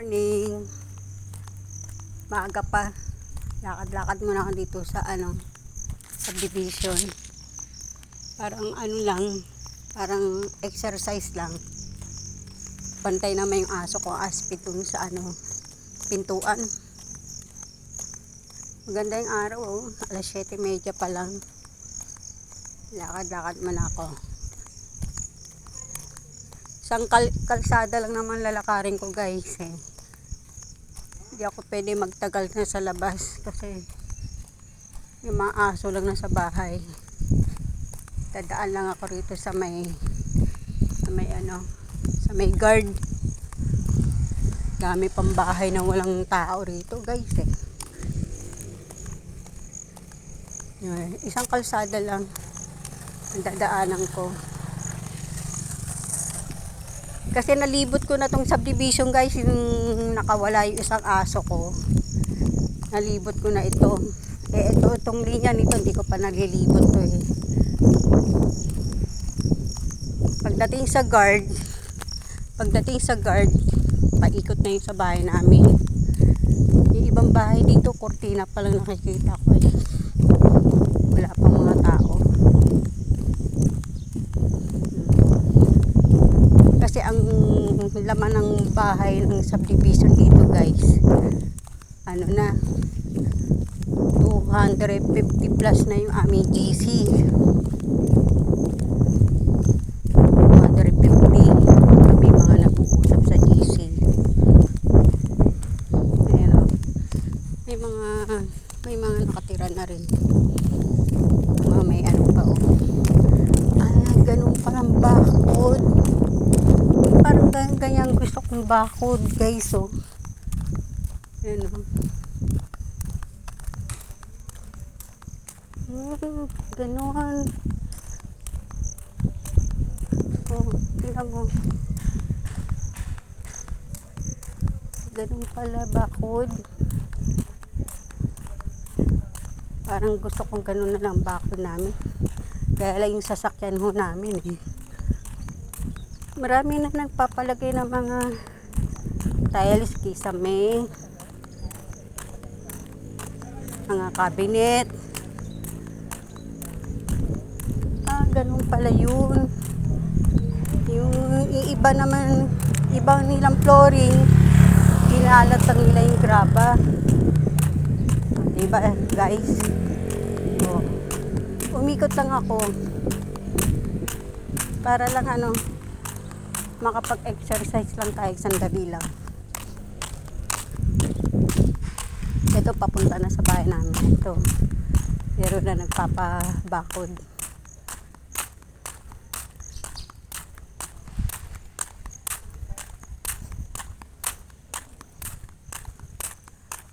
Morning. Maaga pa. Lakad-lakad muna ako dito sa subdivision. Parang lang, parang exercise lang. Bantay naman yung aso ko, aspid dun sa pintuan. Maganda yung araw, oh. Alas 7:30 pa lang. Lakad-lakad muna ako. Isang kalsada lang naman lalakarin ko, guys, eh. Hindi ako pwede magtagal na sa labas kasi yung mga aso lang na sa bahay. Dadaan lang ako rito sa may guard. Dami pang bahay na walang tao rito, guys, eh. Isang kalsada lang ang dadaanan ko. Kasi nalibot ko na tong subdivision, guys, yung nakawala yung isang aso ko. Nalibot ko na ito. Itong linya nito, hindi ko pa nalilibot to, eh. Pagdating sa guard, paikot na yung sa bahay namin. Yung ibang bahay dito, kortina pa lang nakikita ko, eh. Wala pang mga tao. Kasi ang laman ng bahay ng subdivision dito, guys, 250 plus na yung aming GC. 250 kami mga nag-uusap sa GC. Ayan, oh. May mga nakatira na rin. May pa, oh. Ganun palang bakod. Parang ganyan gusto kong bakod, guys, oh. Ayan, oh. Ganon. Oh, tingnan mo. Ganun pala bakod. Parang gusto kong ganun na lang bakod namin. Kaya lang yung sasakyan ho namin, eh. Marami na nagpapalagay ng mga tiles, kisame, mga cabinet. Ganun pala yun. Yung iba naman, ibang nilang flooring, pinalatang nila yung graba. Diba, guys? Oh. Umikot lang ako para lang makapag-exercise lang tayo, sandali lang. Ito, papunta na sa bahay namin. Ito, pero na nagpapabakod.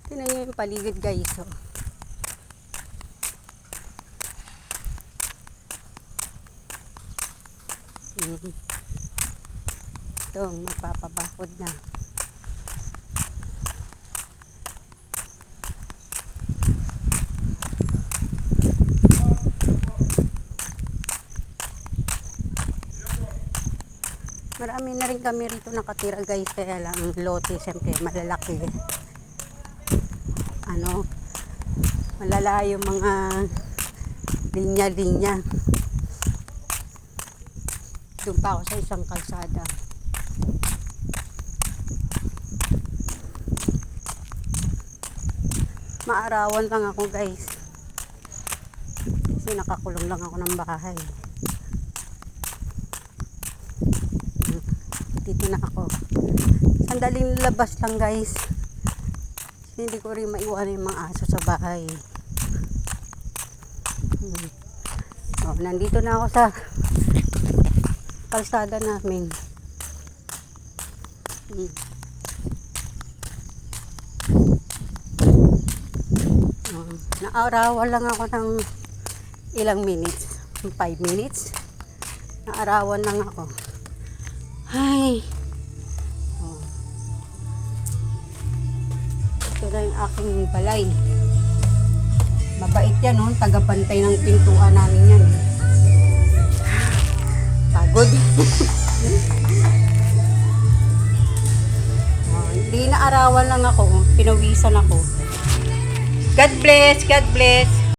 Tingnan nyo yung paligid, guys, oh. Ito, magpapabakod na. Marami na rin kami rito nakatira, guys, kaya lang lote, siyempre malalaki. Malala yung mga linya-linya. Doon pa ako sa isang kalsada. Maarawan lang ako, guys, kasi nakakulong lang ako ng bahay. Dito na ako. Sandaling labas lang, guys. Hindi ko rin maiwanan yung mga aso sa bahay. Oh, nandito na ako sa kalsada namin. Naarawan lang ako ng ilang minutes. 5 minutes. Naarawan lang ako. Ay. Oh. Ito na yung aking balay. Mabait yan, oh. Tagapantay ng pintuan namin yan. Pagod. Di naarawan lang ako, pinawisan ako. God bless, God bless.